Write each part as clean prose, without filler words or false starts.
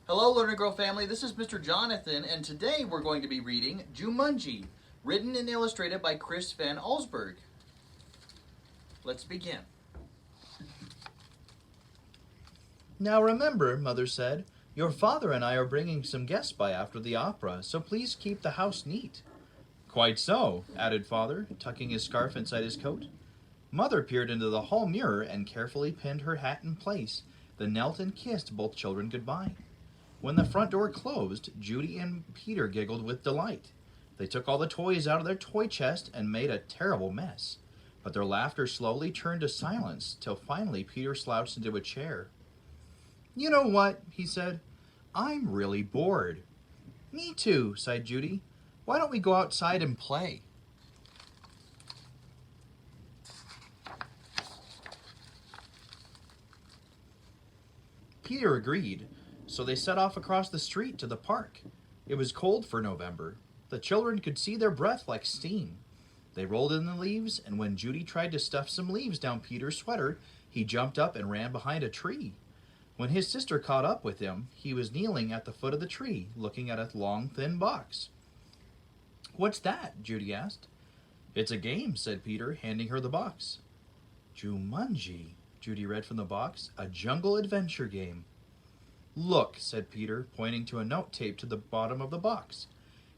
Hello, Learn and Grow family. This is Mr. Jonathan, and today we're going to be reading Jumanji, written and illustrated by Chris Van Allsburg. Let's begin. Now remember, Mother said, your father and I are bringing some guests by after the opera, so please keep the house neat. Quite so, added Father, tucking his scarf inside his coat. Mother peered into the hall mirror and carefully pinned her hat in place, then knelt and kissed both children goodbye. When the front door closed, Judy and Peter giggled with delight. They took all the toys out of their toy chest and made a terrible mess. But their laughter slowly turned to silence, till finally Peter slouched into a chair. You know what, he said. I'm really bored. Me too, sighed Judy. Why don't we go outside and play? Peter agreed, so they set off across the street to the park. It was cold for November. The children could see their breath like steam. They rolled in the leaves, and when Judy tried to stuff some leaves down Peter's sweater, he jumped up and ran behind a tree. When his sister caught up with him, he was kneeling at the foot of the tree, looking at a long, thin box. What's that? Judy asked. It's a game, said Peter, handing her the box. Jumanji, Judy read from the box, a jungle adventure game. Look, said Peter, pointing to a note taped to the bottom of the box.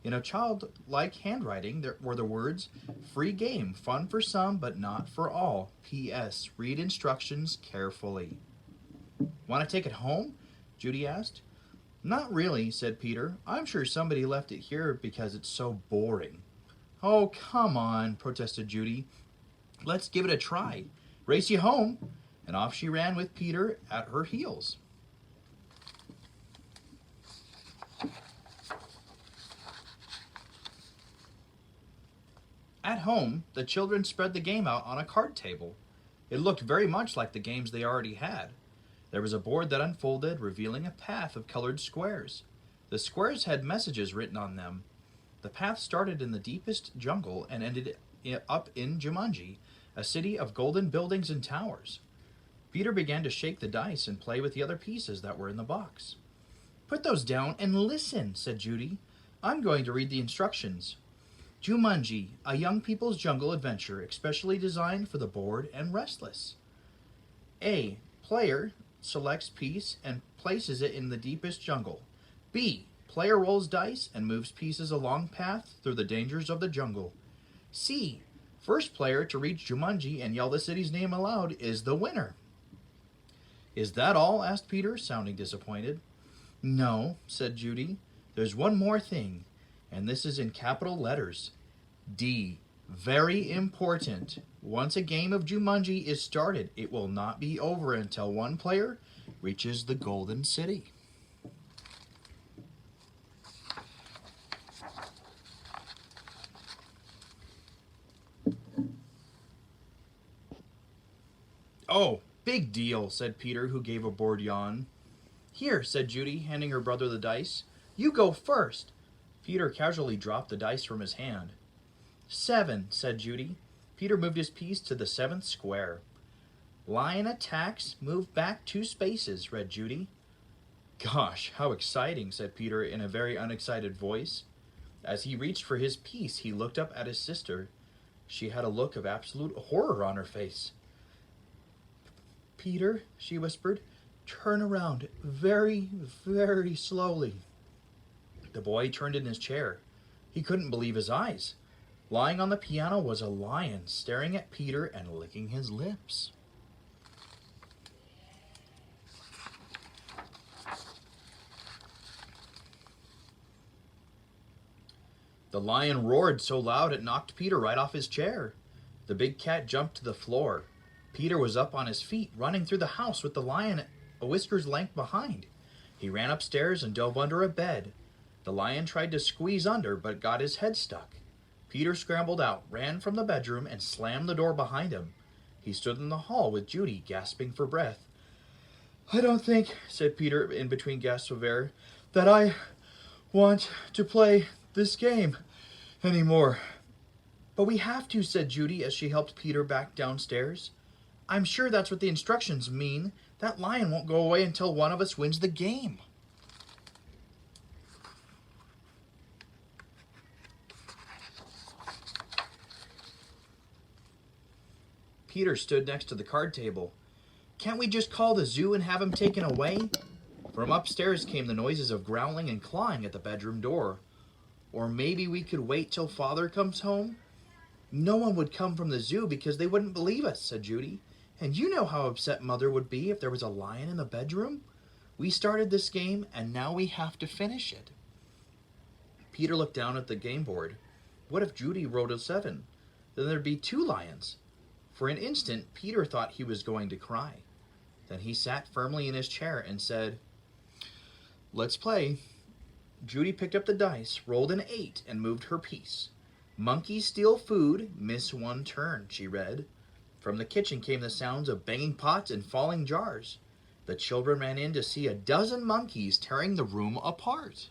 In a childlike handwriting there were the words, free game, fun for some but not for all. P.S. Read instructions carefully. Want to take it home? Judy asked. Not really, said Peter. I'm sure somebody left it here because it's so boring. Oh, come on, protested Judy. Let's give it a try. Race you home. And off she ran with Peter at her heels. At home, the children spread the game out on a card table. It looked very much like the games they already had. There was a board that unfolded, revealing a path of colored squares. The squares had messages written on them. The path started in the deepest jungle and ended up in Jumanji, a city of golden buildings and towers. Peter began to shake the dice and play with the other pieces that were in the box. Put those down and listen, said Judy. I'm going to read the instructions. Jumanji, a young people's jungle adventure especially designed for the bored and restless. A. Player selects piece and places it in the deepest jungle. B. Player rolls dice and moves pieces along path through the dangers of the jungle. C. First player to reach Jumanji and yell the city's name aloud is the winner. Is that all? Asked Peter, sounding disappointed. No, said Judy. There's one more thing, and this is in capital letters. D. Very important. Once a game of Jumanji is started, it will not be over until one player reaches the Golden City. Oh, big deal, said Peter, who gave a bored yawn. Here, said Judy, handing her brother the dice. You go first. Peter casually dropped the dice from his hand. 7, said Judy. Peter moved his piece to the 7th square. Lion attacks, move back 2 spaces, read Judy. Gosh, how exciting, said Peter in a very unexcited voice. As he reached for his piece, he looked up at his sister. She had a look of absolute horror on her face. Peter, she whispered, turn around very, very slowly. The boy turned in his chair. He couldn't believe his eyes. Lying on the piano was a lion, staring at Peter and licking his lips. The lion roared so loud it knocked Peter right off his chair. The big cat jumped to the floor. Peter was up on his feet, running through the house with the lion a whisker's length behind. He ran upstairs and dove under a bed. The lion tried to squeeze under, but got his head stuck. Peter scrambled out, ran from the bedroom, and slammed the door behind him. He stood in the hall with Judy, gasping for breath. I don't think, said Peter in between gasps of air, that I want to play this game anymore. But we have to, said Judy as she helped Peter back downstairs. I'm sure that's what the instructions mean. That lion won't go away until one of us wins the game. Peter stood next to the card table. "Can't we just call the zoo and have him taken away?" From upstairs came the noises of growling and clawing at the bedroom door. "Or maybe we could wait till Father comes home?" "No one would come from the zoo because they wouldn't believe us," said Judy. "And you know how upset Mother would be if there was a lion in the bedroom. We started this game, and now we have to finish it." Peter looked down at the game board. What if Judy rolled a 7? Then there'd be 2 lions. For an instant, Peter thought he was going to cry. Then he sat firmly in his chair and said, "Let's play." Judy picked up the dice, rolled an 8, and moved her piece. "Monkeys steal food, miss 1 turn," she read. From the kitchen came the sounds of banging pots and falling jars. The children ran in to see a dozen monkeys tearing the room apart.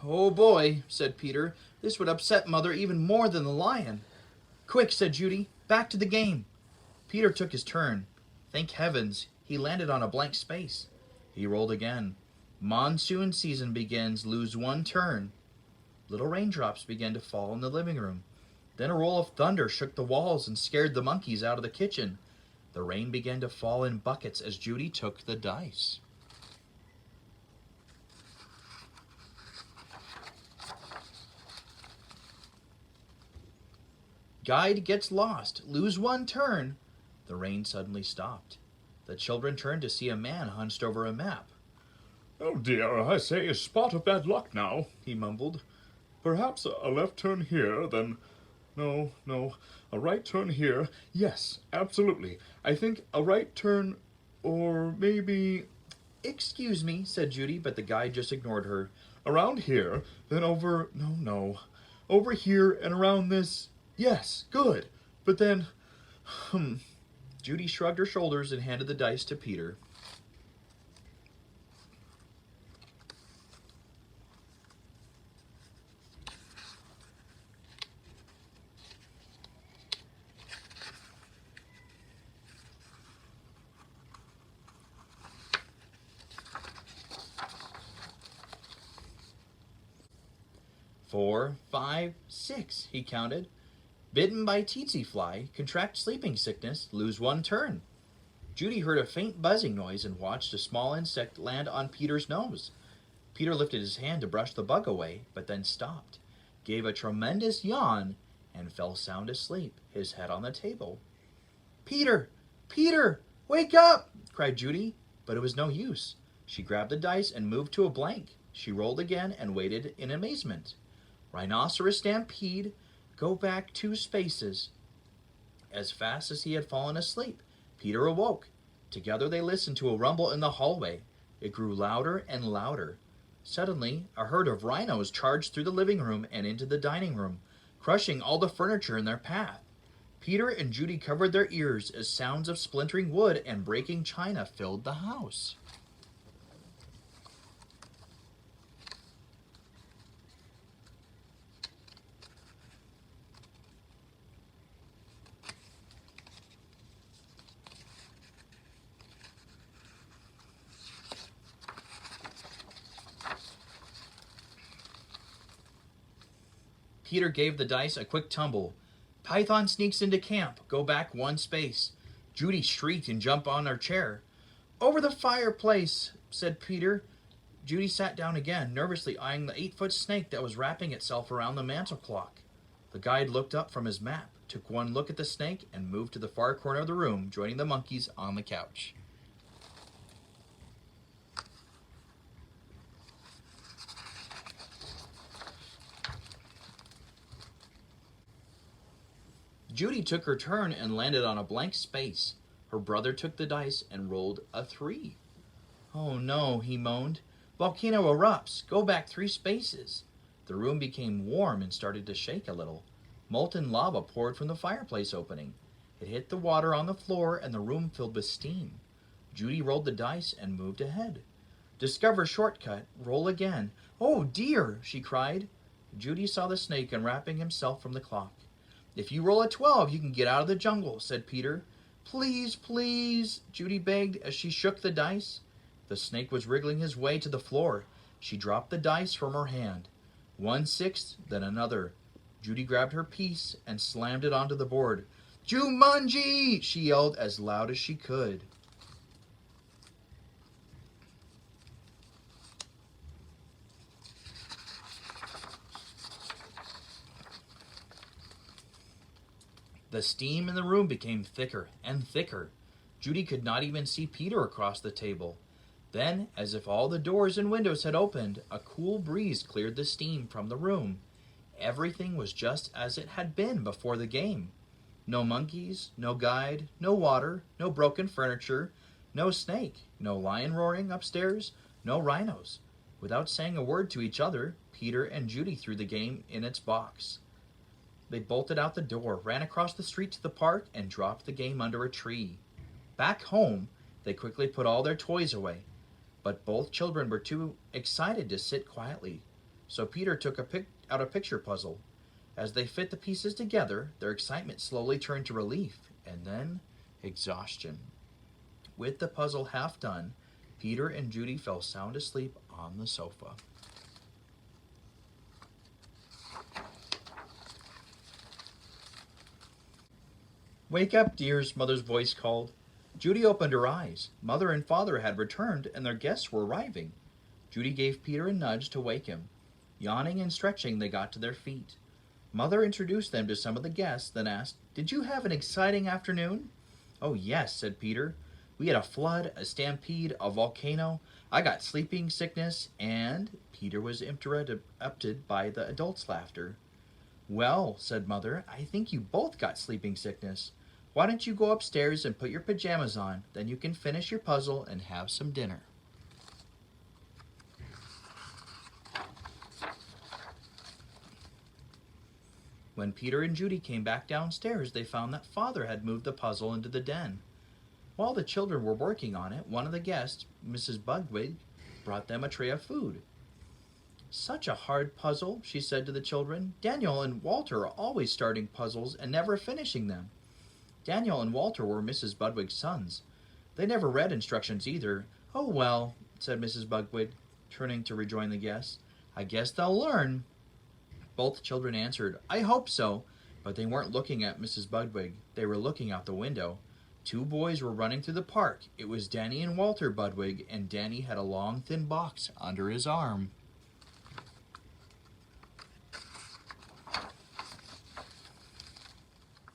"Oh boy," said Peter, "this would upset Mother even more than the lion." "Quick," said Judy, "back to the game." Peter took his turn. Thank heavens, he landed on a blank space. He rolled again. "Monsoon season begins, lose 1 turn." Little raindrops began to fall in the living room. Then a roll of thunder shook the walls and scared the monkeys out of the kitchen. The rain began to fall in buckets as Judy took the dice. Guide gets lost, lose 1 turn. The rain suddenly stopped. The children turned to see a man hunched over a map. "Oh dear, I say a spot of bad luck now," he mumbled. "Perhaps a left turn here, then... No, a right turn here. Yes, absolutely. I think a right turn, or maybe..." "Excuse me," said Judy, but the guide just ignored her. "Around here, then over... No. Over here and around this... Yes, good. But then... Judy shrugged her shoulders and handed the dice to Peter. "4, 5, 6, he counted. "Bitten by tsetse fly, contract sleeping sickness, lose 1 turn." Judy heard a faint buzzing noise and watched a small insect land on Peter's nose. Peter lifted his hand to brush the bug away, but then stopped, gave a tremendous yawn, and fell sound asleep, his head on the table. "Peter! Peter! Wake up!" cried Judy, but it was no use. She grabbed the dice and moved to a blank. She rolled again and waited in amazement. "Rhinoceros stampede, go back 2 spaces." As fast as he had fallen asleep, Peter awoke. Together they listened to a rumble in the hallway. It grew louder and louder. Suddenly, a herd of rhinos charged through the living room and into the dining room, crushing all the furniture in their path. Peter and Judy covered their ears as sounds of splintering wood and breaking china filled the house. Peter gave the dice a quick tumble. "Python sneaks into camp. Go back 1 space." Judy shrieked and jumped on her chair. "Over the fireplace," said Peter. Judy sat down again, nervously eyeing the 8-foot snake that was wrapping itself around the mantel clock. The guide looked up from his map, took 1 look at the snake, and moved to the far corner of the room, joining the monkeys on the couch. Judy took her turn and landed on a blank space. Her brother took the dice and rolled a 3. "Oh no," he moaned. "Volcano erupts. Go back 3 spaces." The room became warm and started to shake a little. Molten lava poured from the fireplace opening. It hit the water on the floor and the room filled with steam. Judy rolled the dice and moved ahead. "Discover shortcut. Roll again." "Oh dear," she cried. Judy saw the snake unwrapping himself from the clock. "If you roll a 12, you can get out of the jungle," said Peter. "Please, please," Judy begged as she shook the dice. The snake was wriggling his way to the floor. She dropped the dice from her hand. 1/6, then another. Judy grabbed her piece and slammed it onto the board. "Jumanji!" she yelled as loud as she could. The steam in the room became thicker and thicker. Judy could not even see Peter across the table. Then, as if all the doors and windows had opened, a cool breeze cleared the steam from the room. Everything was just as it had been before the game. No monkeys, no guide, no water, no broken furniture, no snake, no lion roaring upstairs, no rhinos. Without saying a word to each other, Peter and Judy threw the game in its box. They bolted out the door, ran across the street to the park, and dropped the game under a tree. Back home, they quickly put all their toys away. But both children were too excited to sit quietly, so Peter took out a picture puzzle. As they fit the pieces together, their excitement slowly turned to relief, and then exhaustion. With the puzzle half done, Peter and Judy fell sound asleep on the sofa. "Wake up, dears," Mother's voice called. Judy opened her eyes. Mother and Father had returned, and their guests were arriving. Judy gave Peter a nudge to wake him. Yawning and stretching, they got to their feet. Mother introduced them to some of the guests, then asked, "Did you have an exciting afternoon?" "Oh, yes," said Peter. "We had a flood, a stampede, a volcano. I got sleeping sickness, and..." Peter was interrupted by the adults' laughter. "Well," said Mother, "I think you both got sleeping sickness. Why don't you go upstairs and put your pajamas on? Then you can finish your puzzle and have some dinner." When Peter and Judy came back downstairs, they found that Father had moved the puzzle into the den. While the children were working on it, one of the guests, Mrs. Budwig, brought them a tray of food. "Such a hard puzzle," she said to the children. "Daniel and Walter are always starting puzzles and never finishing them." Daniel and Walter were Mrs. Budwig's sons. They never read instructions either. "Oh, well," said Mrs. Budwig, turning to rejoin the guests. "I guess they'll learn." Both children answered, "I hope so," but they weren't looking at Mrs. Budwig. They were looking out the window. 2 boys were running through the park. It was Danny and Walter Budwig, and Danny had a long, thin box under his arm.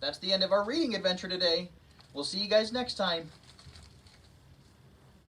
That's the end of our reading adventure today. We'll see you guys next time.